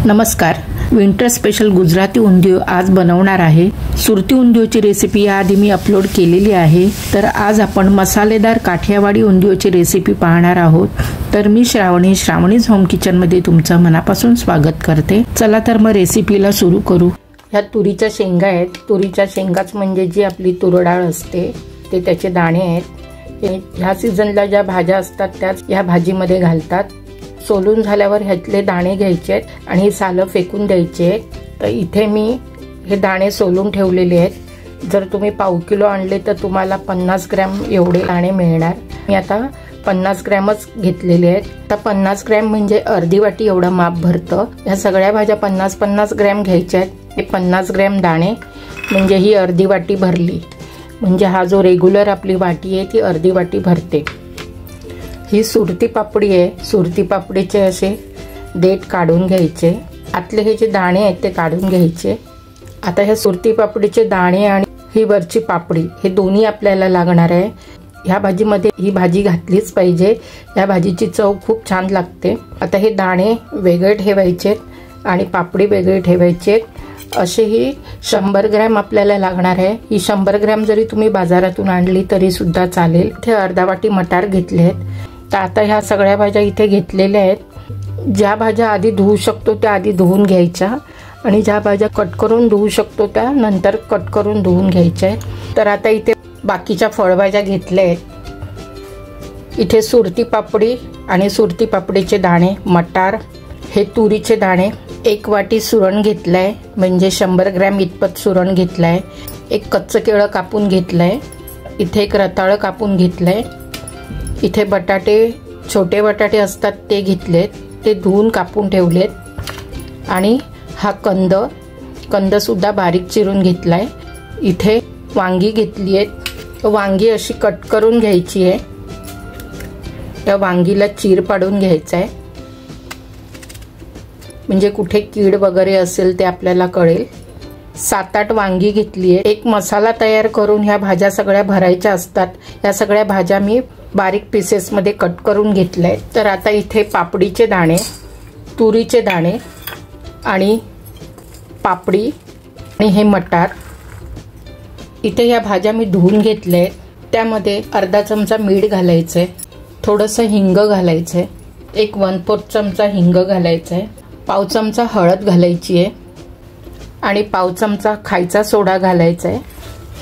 नमस्कार. Winter special Gujarati undhiyo आज बनवणार आहे. सुरती उंधियोची रेसिपी याआधी मी अपलोड केलेली आहे. तर आज आपण मसालेदार काठियावाडी उंधियोची रेसिपी पाहणार आहोत. तर मी श्रावणीज होम किचन मध्ये तुमचं मनापासून स्वागत करते. चला तर मग रेसिपीला सुरू करू. ह्या तुरीच्या शेंगा आहेत. तुरीच्या शेंगाच म्हणजे जी आपली तूर डाळ असते ते त्याचे दाणे आहेत. ह्या सीझनला ज्या भाज्या असतात त्याच ह्या भाजीमध्ये घालतात. सोलून झाल्यावर ह्यातले दाणे घ्यायचे आहेत आणि सालं फेकून द्यायचे आहेत. तर इथे मी हे दाणे सोलून ठेवलेले आहेत. जर तुम्ही पाव किलो आणले तर तुम्हाला 50 ग्रॅम एवढे दाणे मिळणार. मी आता 50 ग्रॅमच घेतलेले आहेत. तर 50 ग्रॅम म्हणजे अर्धी वाटी एवढं माप भरतं. ह्या सगळ्या भाज्या 50-50 ग्रॅम घ्यायच्या आहेत. हे 50 ग्रॅम दाणे म्हणजे ही अर्धी वाटी भरली. म्हणजे हा जो रेग्युलर आपली वाटी आहे ती अर्धी वाटी भरते. ही सुरती पापडी आहे. सुरती पापडीचे असे देठ काढून घ्यायचे. आतले हे जे दाणे आहेत ते काढून घ्यायचे. आता ह्या सुरती पापडीचे दाणे आणि ही वरची पापडी हे दोन्ही आपल्याला लागणार आहे. ह्या भाजीमध्ये ही भाजी घातलीच पाहिजे. या भाजीची चव खूप छान लागते. आता हे दाणे वेगळे ठेवायचे आणि पापडी वेगळी ठेवायचे. असे ही 100 ग्रॅम आपल्याला लागणार आहे. ही 100 ग्रॅम जरी तुम्ही बाजारातून आणली तरी सुद्धा चालेल. इथे अर्धा वाटी मटार घेतले आहेत. तर आता ह्या सगळ्या भाज्या इथे घेतलेल्या आहेत. ज्या भाज्या आधी धुवू शकतो त्या आधी धुवून घ्यायच्या आणि ज्या भाज्या कट करून धुवू शकतो त्या नंतर कट करून धुवून घ्यायच्या आहेत. तर आता इथे बाकीच्या फळभाज्या घेतल्या आहेत. इथे सुरती पापडी आणि सुरती पापडीचे दाणे, मटार, हे तुरीचे दाणे, 1 वाटी सुरण घेतलाय म्हणजे 100 ग्रॅम इतपत सुरण घेतलाय. एक कच्चं केळं कापून घेतलंय. इथे एक रताळं कापून घेतलंय. इथे बटाटे, छोटे बटाटे असतात ते घेतलेत. ते धुवून कापून ठेवलेत. आणि हा कंद सुद्धा बारीक चिरून घेतलाय. इथे वांगी घेतली आहेत. वांगी अशी कट करून घ्यायची आहे. या वांगीला चीर पाडून घ्यायचा आहे म्हणजे कुठे कीड वगैरे असेल ते आपल्याला कळेल. 7-8 वांगी घेतली आहे. एक मसाला तयार करून ह्या भाज्या सगळ्या भरायच्या असतात. या सगळ्या भाज्या मी बारीक पीसेस मध्ये कट करून घेतल्या आहेत. तर आता इथे पापडीचे दाणे, तुरीचे दाणे आणि पापडी आणि हे मटार, इथे या भाज्या मी धुवून घेतल्या आहेत. त्यामध्ये अर्धा चमचा मीठ घालायचं आहे. थोडंसं हिंग घालायचं आहे. एक 1/4 चमचा हिंग घालायचा आहे. पाव चमचा हळद घालायची आहे आणि पाव चमचा खायचा सोडा घालायचा आहे.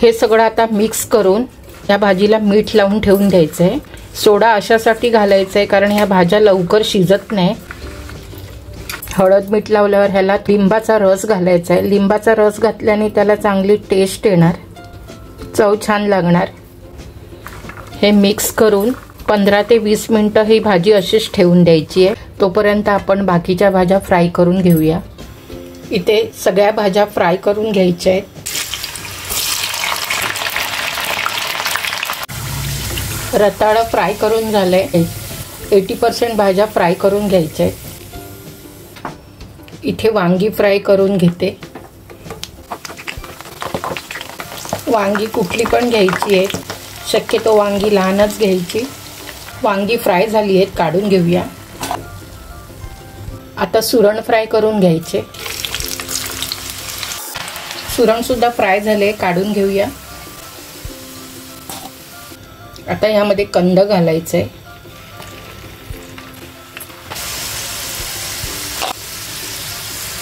हे सगळं आता मिक्स करून या भाजीला मीठ लावून ठेवून द्यायचं आहे. सोडा अशासाठी घालायचा आहे कारण ह्या भाज्या लवकर शिजत नाही. हळद मीठ लावल्यावर ह्याला लिंबाचा रस घालायचा आहे. लिंबाचा रस घातल्याने त्याला चांगली टेस्ट येणार, चव छान लागणार. हे मिक्स करून 15 ते 20 मिनिटं ही भाजी अशीच ठेवून द्यायची आहे. तोपर्यंत आपण बाकीच्या भाज्या फ्राय करून घेऊया. इथे सगळ्या भाज्या फ्राय करून घ्यायच्या आहेत. रताळं फ्राय करून झालंय. 80% भाज्या फ्राय करून घ्यायच्या आहेत. इथे वांगी फ्राय करून घेते. वांगी कुठली पण घ्यायची आहे. शक्यतो वांगी लहानच घ्यायची. वांगी फ्राय झाली आहेत, काढून घेऊया. आता सुरण फ्राय करून घ्यायचे. सुरण सुद्धा फ्राय झाले, काढून घेऊया. आता ह्यामध्ये कंद घालायचे.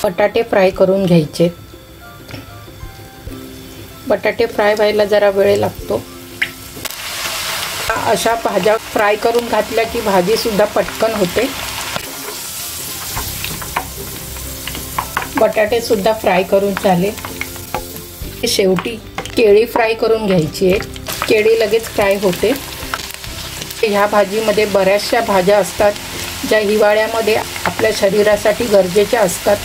बटाटे फ्राय करून घ्यायचे. बटाटे फ्राय व्हायला जरा वेळ लागतो. अशा भाज्या फ्राय करून घातल्या की भाजी सुद्धा पटकन होते. बटाटे सुद्धा फ्राय करून झाले. शेवटी केळी फ्राय करून घ्यायची आहे. केळी लगेच फ्राय होते. ह्या भाजीमध्ये बऱ्याचशा भाज्या असतात ज्या हिवाळ्यामध्ये आपल्या शरीरासाठी गरजेच्या असतात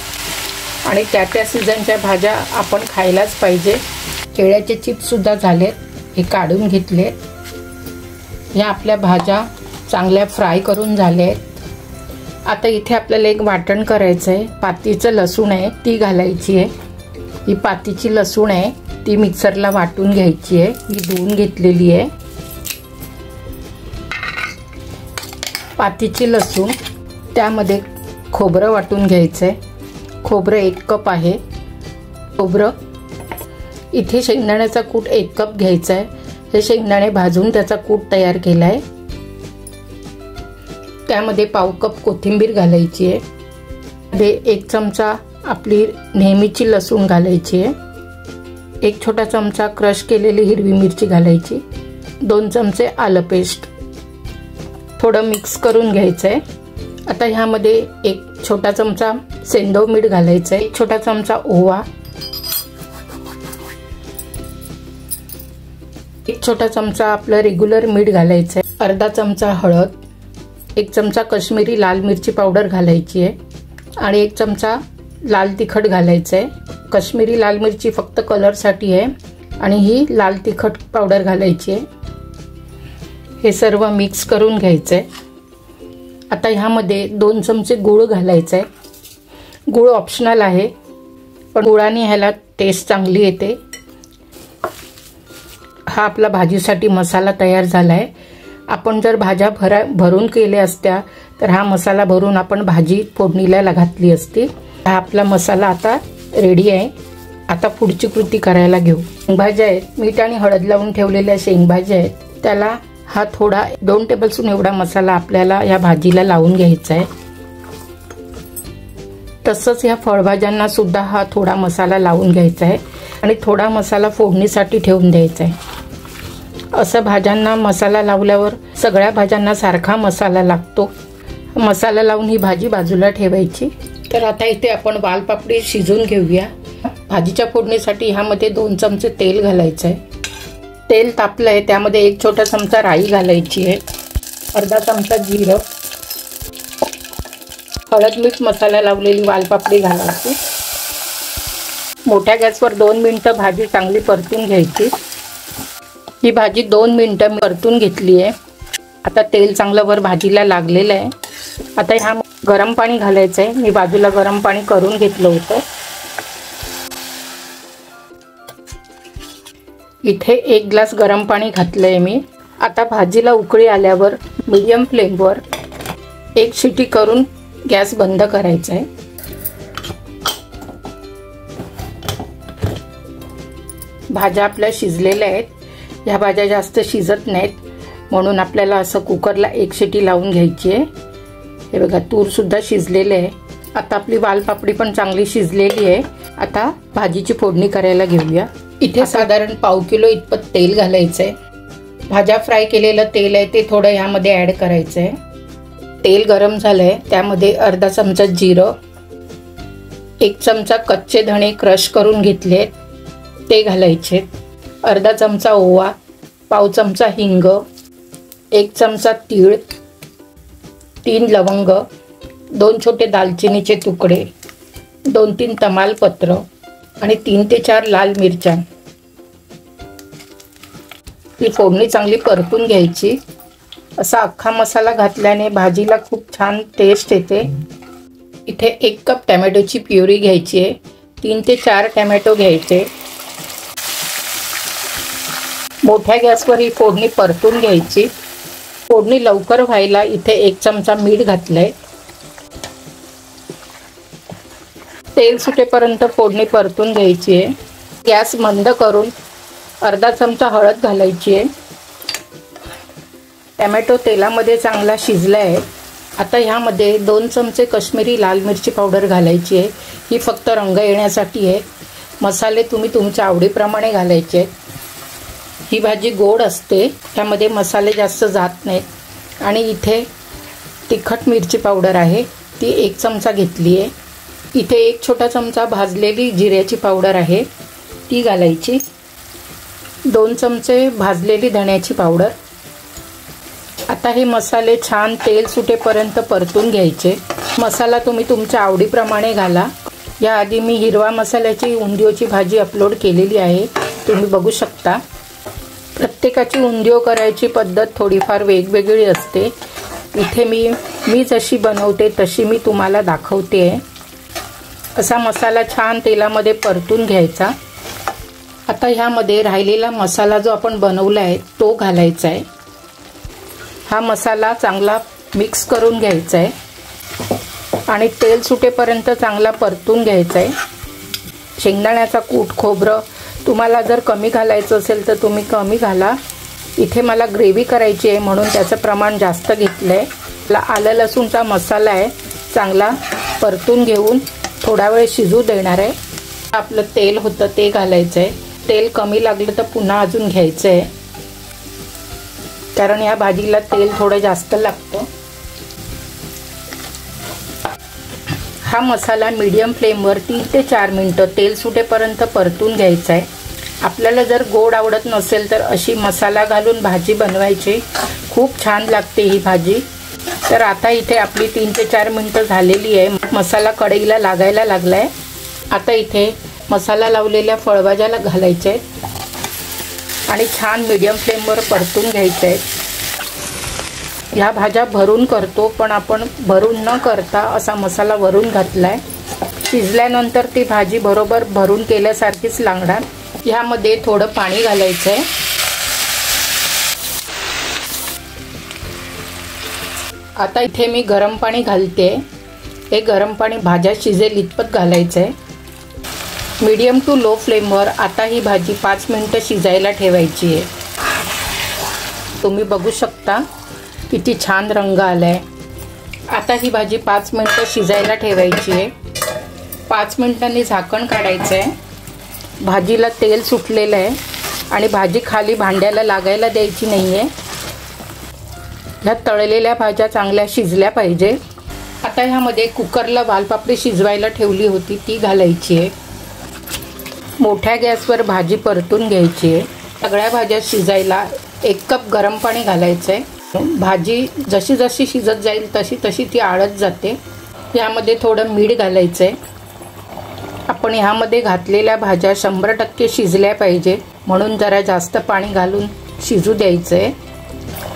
आणि त्या सीझनच्या भाज्या आपण खायलाच पाहिजे. केळ्याचे चिप्स सुद्धा झालेत, हे काढून घेतले. ह्या आपल्या भाज्या चांगल्या फ्राय करून झाल्या आहेत. आता इथे आपल्याला एक वाटण करायचं आहे. पातीचं लसूण आहे ती घालायची आहे. ही पातीची लसूण आहे ती मिक्सरला वाटून घ्यायची आहे. ही धुवून घेतलेली आहे. पातीची लसूण, त्यामध्ये खोबरं वाटून घ्यायचं आहे. खोबरं 1 कप आहे. खोबरं इथे शेंगदाण्याचा कूट 1 कप घ्यायचा आहे. हे शेंगदाणे भाजून त्याचा कूट तयार केला आहे. त्यामध्ये पाव कप कोथिंबीर घालायची आहे. मध्ये 1 चमचा आपली नेहमीची लसूण घालायची आहे. 1 छोटा चमचा क्रश केलेली हिरवी मिरची घालायची. 2 चमचे आलं पेस्ट. थोडं मिक्स करून घ्यायचं आहे. आता ह्यामध्ये 1 छोटा चमचा सेंधव मीठ घालायचं आहे. 1 छोटा चमचा ओवा, 1 छोटा चमचा आपलं रेग्युलर मीठ घालायचं आहे. अर्धा चमचा हळद, 1 चमचा काश्मीरी लाल मिरची पावडर घालायची आहे आणि 1 चमचा लाल तिखट घालायचं आहे. काश्मीरी लाल मिरची फक्त कलरसाठी आहे आणि ही लाल तिखट पावडर घालायची आहे. हे सर्व मिक्स करून घ्यायचं आहे. आता ह्यामध्ये 2 चमचे गूळ घालायचा आहे. गूळ ऑप्शनल आहे, पण गुळाने ह्याला टेस्ट चांगली येते. हा आपला भाजीसाठी मसाला तयार झाला आहे. आपण जर भाज्या भरून केल्या असत्या तर हा मसाला भरून आपण भाजी फोडणीला घातली असती. हा आपला मसाला आता रेडी आहे. आता पुढची कृती करायला घेऊ. शेंगभाज्या आहेत, मीठ आणि हळद लावून ठेवलेल्या शेंगभाज्या आहेत. त्याला हा थोडा 2 टेबलस्पून एवढा मसाला आपल्याला या भाजीला लावून घ्यायचा आहे. तसंच या फळभाज्यांना सुद्धा हा थोडा मसाला लावून घ्यायचा आहे आणि थोडा मसाला फोडणीसाठी ठेवून द्यायचा आहे. असं भाज्यांना मसाला लावल्यावर सगळ्या भाज्यांना सारखा मसाला लागतो. मसाला लावून ही भाजी बाजूला ठेवायची. तर आता इथे आपण वालपापडी शिजवून घेऊया. भाजीच्या फोडणीसाठी ह्यामध्ये 2 चमचे तेल घालायचं आहे. तेल तापलं आहे, त्यामध्ये 1 छोटा चमचा राई घालायची आहे. अर्धा चमचा जिरं, हळद मीठ मसाला लावलेली वालपापडी घालायची. मोठ्या गॅसवर 2 मिनिटं भाजी चांगली परतून घ्यायची. ही भाजी 2 मिनिटं परतून घेतली आहे. आता तेल चांगलं वर भाजीला लागलेलं आहे. आता ह्या गरम पाणी घालायचं आहे. मी बाजूला गरम पाणी करून घेतलं होतं. इथे 1 ग्लास गरम पाणी घातलंय मी. आता भाजीला उकळी आल्यावर मीडियम फ्लेमवर 1 शिटी करून गॅस बंद करायचा आहे. भाज्या आपल्या शिजलेल्या आहेत. ह्या भाज्या जास्त शिजत नाहीत म्हणून आपल्याला असं कुकरला 1 शिटी लावून घ्यायची आहे. हे बघा, तूर सुद्धा शिजलेले आहे. आता आपली वालपापडी पण चांगली शिजलेली आहे. आता भाजीची फोडणी करायला घेऊया. इथे साधारण पाव किलो इतपत तेल घालायचं आहे. भाज्या फ्राय केलेलं तेल आहे ते थोडं ह्यामध्ये ॲड करायचं आहे. तेल गरम झालंय, त्यामध्ये अर्धा चमचा जिरं, 1 चमचा कच्चे धणे क्रश करून घेतले ते घालायचे, अर्धा चमचा ओवा, पाव चमचा हिंग, 1 चमचा तीळ, 3 लवंग, 2 छोटे दालचिनीचे तुकडे, 2-3 तमालपत्र आणि 3 ते 4 लाल मिरच्या. ही फोडणी चांगली परतून घ्यायची. असा अख्खा मसाला घातल्याने भाजीला खूप छान टेस्ट येते. इथे 1 कप टोमॅटोची प्युरी घ्यायची आहे. 3 ते 4 टोमॅटो घ्यायचे. मोठ्या गॅसवर ही फोडणी परतून घ्यायची. फोडणी लवकर व्हायला इथे 1 चमचा मीठ घातलंय. तेल सुटेपर्यंत फोडणी परतून घ्यायची आहे. गॅस मंद करून अर्धा चमचा हळद घालायची आहे. टोमॅटो तेलामध्ये चांगला शिजला आहे. आता ह्यामध्ये 2 चमचे काश्मीरी लाल मिरची पावडर घालायची आहे. ही फक्त रंग येण्यासाठी आहे. मसाले तुम्ही तुमच्या आवडीप्रमाणे घालायचे आहेत. ही भाजी गोड असते, त्यामध्ये मसाले जास्त जात नाहीत. आणि इथे तिखट मिरची पावडर आहे, ती 1 चमचा घेतली आहे. इथे 1 छोटा चमचा भाजलेली जिऱ्याची पावडर आहे, ती घालायची. 2 चमचे भाजलेली धण्याची पावडर. आता हे मसाले छान तेल सुटेपर्यंत परतून घ्यायचे. मसाला तुम्ही तुमच्या आवडीप्रमाणे घाला. याआधी मी हिरवा मसाल्याची उंदियोची भाजी अपलोड केलेली आहे, तुम्ही बघू शकता. प्रत्येकाची उंदियो करायची पद्धत थोडीफार वेगवेगळी असते. इथे मी जशी बनवते तशी मी तुम्हाला दाखवते. असा मसाला छान तेलामध्ये परतून घ्यायचा. आता ह्यामध्ये राहिलेला मसाला जो आपण बनवला आहे तो घालायचा आहे. हा मसाला चांगला मिक्स करून घ्यायचा आहे. आणि तेल सुटेपर्यंत चांगला परतून घ्यायचा आहे। शेंगदाण्याचा कूट, खोबरं तुम्हाला जर कमी घालायचं असेल तर तुम्ही कमी घाला। इथे मला ग्रेव्ही करायची आहे म्हणून त्याचं प्रमाण जास्त घेतलंय। आलं लसूणचा मसाला आहे, चांगला परतून घेऊन थोडा वेळ शिजू देणार आहे। आपलं तेल होतं ते घालायचं आहे। तेल कमी लागलं तर पुन्हा अजून घ्यायचं आहे, कारण या भाजीला तेल थोडं जास्त लागतं। हा मसाला मीडियम फ्लेमवर 3 ते 4 मिनिटं तेल सुटेपर्यंत परतून घ्यायचा आहे। आपल्याला जर गोड आवडत नसेल तर अशी मसाला घालून भाजी बनवायची, खूप छान लागते ही भाजी। तर आता इथे आपली 3 ते 4 मिनिटं झालेली आहे। मसाला कढईला लागायला लागलाय। आता इथे मसाला लावलेल्या फळभाज्याला घालायचे आहेत आणि छान मीडियम फ्लेमवर परतून घ्यायचे आहेत। ह्या भाज्या भरून करतो, पण आपण भरून न करता असा मसाला वरून घातलाय। शिजल्यानंतर ती भाजी बरोबर भरून केल्यासारखीच लागणार। ह्यामध्ये थोडं पाणी घालायचं आहे। आता इथे मी गरम पाणी घालते। हे गरम पाणी भाज्या शिजेल इतपत घालायचं आहे। मीडियम टू लो फ्लेमवर आता ही भाजी 5 मिनिटं शिजायला ठेवायची आहे। तुम्ही बघू शकता किती छान रंग आलाय। आता ही भाजी 5 मिनिटं शिजायला ठेवायची आहे। 5 मिनिटांनी झाकण काढायचं आहे। भाजीला तेल सुटलेलं आहे आणि भाजी खाली भांड्याला लागायला द्यायची नाहीये। ह्या तळलेल्या भाज्या चांगल्या शिजल्या पाहिजे। आता ह्यामध्ये कुकरला वालपापडी शिजवायला ठेवली होती ती घालायची आहे। मोठ्या गॅसवर भाजी परतून घ्यायची आहे। सगळ्या भाज्या शिजायला 1 कप गरम पाणी घालायचं आहे। भाजी जशी जशी शिजत जाईल तशी तशी ती आळत जाते। यामध्ये थोडं मीठ घालायचं आहे। आपण ह्यामध्ये घातलेल्या भाज्या 100% शिजल्या पाहिजे म्हणून जरा जास्त पाणी घालून शिजू द्यायचं आहे।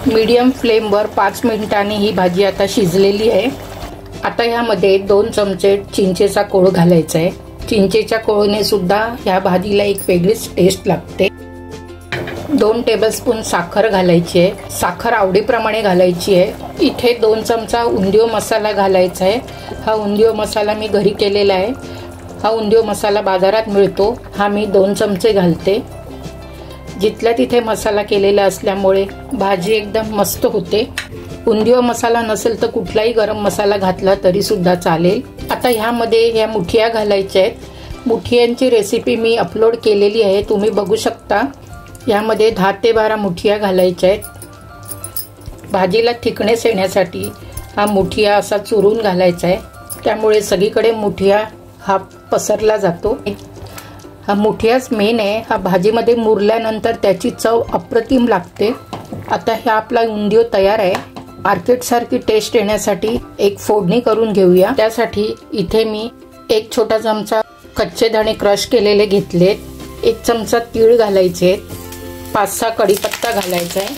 मीडियम फ्लेमवर 5 मिनिटांनी ही भाजी आता शिजलेली आहे। आता ह्यामध्ये 2 चमचे चिंचेचा कोळ घालायचा आहे। चिंचेच्या कोळीने सुद्धा ह्या भाजीला एक वेगळीच टेस्ट लागते। 2 टेबलस्पून साखर घालायची आहे। साखर आवडीप्रमाणे घालायची आहे। इथे 2 चमचा उंदियो मसाला घालायचा आहे। हा उंदियो मसाला मी घरी केलेला आहे। हा उंदियो मसाला बाजारात मिळतो, हा मी 2 चमचे घालते। जिथल्या तिथे मसाला केलेला असल्यामुळे भाजी एकदम मस्त होते। उंदियो मसाला नसेल तर कुठलाही गरम मसाला घातला तरी सुद्धा चालेल। आता ह्यामध्ये ह्या मुठिया घालायच्या आहेत। मुठियांची रेसिपी मी अपलोड केलेली आहे, तुम्ही बघू शकता। यामध्ये 10 ते 12 मुठिया घालायच्या आहेत। भाजीला थिकनेस येण्यासाठी हा मुठिया असा चुरून घालायचा आहे, त्यामुळे सगळीकडे मुठिया हा पसरला जातो। हा मुठियाच मेन आहे। हा भाजीमध्ये मुरल्यानंतर त्याची चव अप्रतिम लागते। आता हा आपला उंदियो तयार आहे। मार्केट सारखी टेस्ट येण्यासाठी एक फोडणी करून घेऊया। त्यासाठी इथे मी 1 छोटा चमचा कच्चे धणे क्रश केलेले घेतलेत। 1 चमचा तीळ घालायचे, 5-6 कढीपत्ता घालायचा आहे।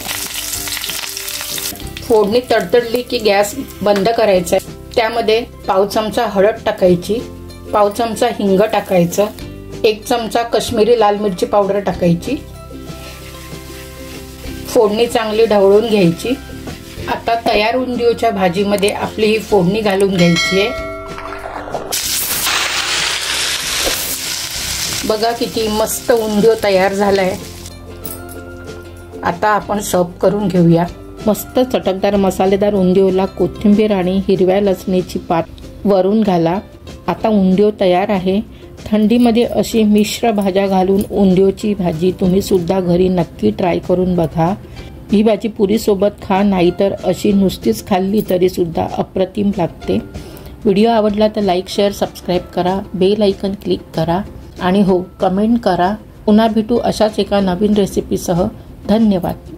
फोडणी तडतडली की गॅस बंद करायचा आहे। त्यामध्ये पाव चमचा हळद टाकायची, पाव चमचा हिंग टाकायचं, 1 चमचा काश्मीरी लाल मिरची पावडर टाकायची। फोडणी चांगली ढवळून घ्यायची। आता तयार उंदियोच्या भाजीमध्ये आपली ही फोडणी घालून घ्यायची आहे। बघा किती मस्त उंदियो तयार झालाय। आता आपण सर्व करून घेऊया। मस्त चटकदार मसालेदार उंदियोला कोथिंबीर आणि हिरव्या लसणीची पात वरून घाला। आता उंदियो तयार आहे। थंडीमध्ये अशी मिश्र भाज्या घालून उंदियोची भाजी तुम्ही सुद्धा घरी नक्की ट्राय करून बघा। ही भाजी पुरी सोबत खा, नाहीतर अशी नुसतीच खाल्ली तरी सुद्धा अप्रतिम लागते। व्हिडिओ आवडला तर लाईक, शेअर, सबस्क्राईब करा, बेल आयकन क्लिक करा आणि हो, कमेंट करा। पुन्हा भेटू अशाच एका नवीन रेसिपीसह। धन्यवाद।